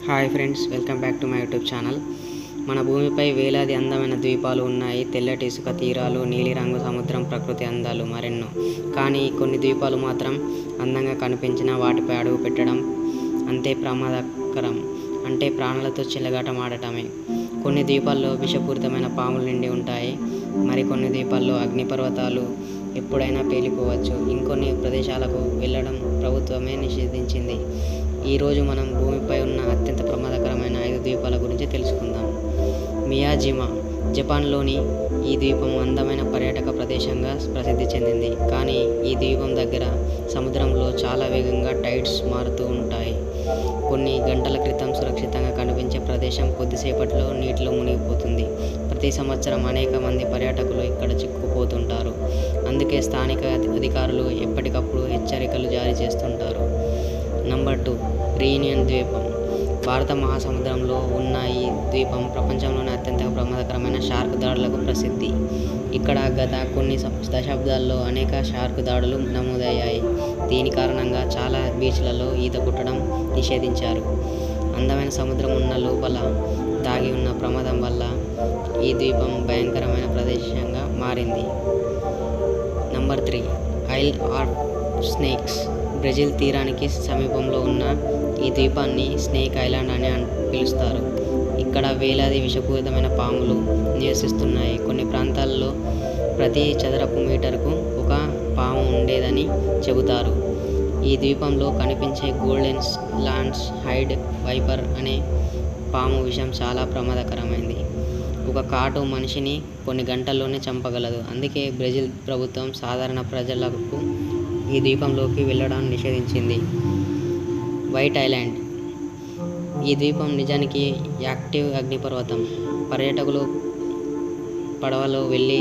Hi friends, welcome back to my YouTube channel. మన భూమిపై వేలాది అందమైన ద్వీపాలు ఉన్నాయి. తెల్లటి ఇసుక తీరాలు, నీలిరంగు సముద్రం, ప్రకృతి అందాలు మరెన్నో. కానీ కొన్ని ద్వీపాలు మాత్రం అందంగా కనిపించిన వాటిపై అడుగు పెట్టడం అంతే ప్రమాదకరం. అంటే ప్రాణాలతో చెలగాటమాడటమే. కొన్ని ద్వీపాల్లో విషపూరితమైన పాములు నిండి ఉంటాయి. మరికొన్ని ద్వీపాల్లో అగ్నిపర్వతాలు ఎప్పుడైనా పేలిపోవచ్చు. ఇంకొన్ని ప్రదేశాలకు వెళ్ళడం ప్రభుత్వమే నిషేధించింది. ఈరోజు మనం భూమిపై ఉన్న అత్యంత ప్రమాదకరమైన 5 ద్వీపాల గురించి తెలుసుకుందాం. మియాజిమా జపాన్లోని ఈ ద్వీపం అందమైన పర్యాటక ప్రదేశంగా ప్రసిద్ధి చెందింది. కానీ ఈ ద్వీపం దగ్గర సముద్రంలో చాలా వేగంగా టైడ్స్ మారుతూ ఉంటాయి. కొన్ని గంటల క్రితం సురక్షితంగా కనిపించే ప్రదేశం కొద్దిసేపట్లో నీటిలో మునిగిపోతుంది. ప్రతి సంవత్సరం అనేక మంది పర్యాటకులు ఇక్కడ చిక్కుకుపోతుంటారు. అందుకే స్థానిక అధికారులు ఎప్పటికప్పుడు హెచ్చరికలు జారీ చేస్తుంటారు. నంబర్ 2, రీయూనియన్ ద్వీపం. భారత మహాసముద్రంలో ఉన్న ఈ ద్వీపం ప్రపంచంలోనే అత్యంత ప్రమాదకరమైన షార్క్ దాడులకు ప్రసిద్ధి. ఇక్కడ గత కొన్ని దశాబ్దాల్లో అనేక షార్క్ దాడులు నమోదయ్యాయి. దీని కారణంగా చాలా బీచ్లలో ఈత కొట్టడం నిషేధించారు. అందమైన సముద్రం ఉన్న లోపల దాగి ఉన్న ప్రమాదం వల్ల ఈ ద్వీపం భయంకరమైన ప్రదేశంగా మారింది. Number 3, I'll of snakes. Brazil తీరానికి సమీపంలో ఉన్న ఈ ద్వీపాన్ని స్నేక్ ఐలాండ్ అని పిలుస్తారు. ఇక్కడ వేలాది విషపూరితమైన పాములు నివసిస్తున్నాయి. కొన్ని ప్రాంతాల్లో ప్రతి చదరపు మీటర్కు ఒక పాము ఉండేదని చెబుతారు. ఈ ద్వీపంలో కనిపించే గోల్డెన్ లాన్స్ హైడ్ వైపర్ అనే పాము విషం చాలా ప్రమాదకరమైంది. ఒక కాటు మనిషిని కొన్ని గంటల్లోనే చంపగలదు. అందుకే బ్రెజిల్ ప్రభుత్వం సాధారణ ప్రజలకు ఈ ద్వీపంలోకి వెళ్ళడాన్ని నిషేధించింది. White island. ఈ ద్వీపం నిజానికి యాక్టివ్ అగ్నిపర్వతం. పర్యాటకులు పడవలో వెళ్ళి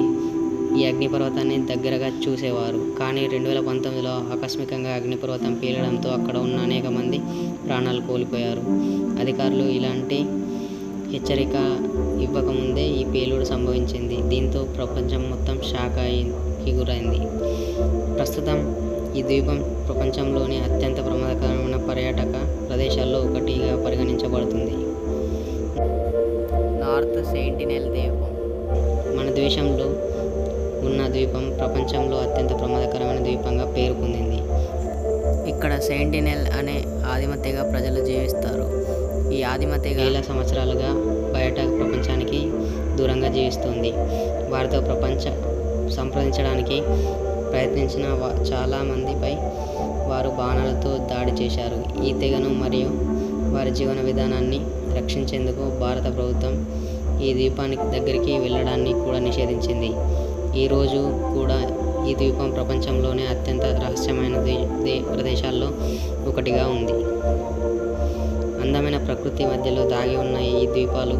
ఈ అగ్నిపర్వతాన్ని దగ్గరగా చూసేవారు. కానీ 2019లో ఆకస్మికంగా అగ్నిపర్వతం పేలడంతో అక్కడ ఉన్న అనేక మంది ప్రాణాలు కోల్పోయారు. అధికారులు ఇలాంటి హెచ్చరిక ఇవ్వకముందే ఈ పేలుడు సంభవించింది. దీంతో ప్రపంచం మొత్తం షాక్కి గురైంది. ప్రస్తుతం ఈ ద్వీపం ప్రపంచంలోని అత్యంత ప్రమాదకరమైన పర్యాటక ప్రదేశాల్లో ఒకటిగా పరిగణించబడుతుంది. నార్త్ సెంటినెల్ ద్వీపం. మన దేశంలో ఉన్న ద్వీపం ప్రపంచంలో అత్యంత ప్రమాదకరమైన ద్వీపంగా పేరు పొందింది. ఇక్కడ సెంటినెల్ అనే ఆదిమ తెగ ప్రజలు జీవిస్తారు. ఈ ఆదిమ తెగ వేల సంవత్సరాలుగా బయట ప్రపంచానికి దూరంగా జీవిస్తుంది. వారితో సంప్రదించడానికి ప్రయత్నించిన చాలా మందిపై వారు బాణాలతో దాడి చేశారు. ఈ తెగను మరియు వారి జీవన విధానాన్ని రక్షించేందుకు భారత ప్రభుత్వం ఈ ద్వీపానికి దగ్గరికి వెళ్ళడాన్ని కూడా నిషేధించింది. ఈరోజు కూడా ఈ ద్వీపం ప్రపంచంలోనే అత్యంత రహస్యమైన ప్రదేశాల్లో ఒకటిగా ఉంది. అందమైన ప్రకృతి మధ్యలో దాగి ఉన్న ఈ ద్వీపాలు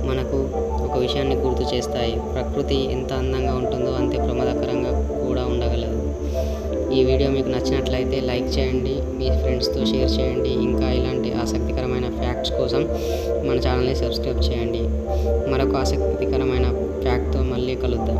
మనకు ఒక విషయాన్ని గుర్తు చేస్తాయి. ప్రకృతి ఎంత అందంగా ఉంటుందో అంతే ప్రమాదకరంగా కూడా ఉండగలదు. ఈ వీడియో మీకు నచ్చినట్లయితే లైక్ చేయండి, మీ ఫ్రెండ్స్తో షేర్ చేయండి. ఇంకా ఇలాంటి ఆసక్తికరమైన ఫ్యాక్ట్స్ కోసం మన ఛానల్ని సబ్స్క్రైబ్ చేయండి. మరొక ఆసక్తికరమైన ఫ్యాక్ట్తో మళ్ళీ కలుద్దాం.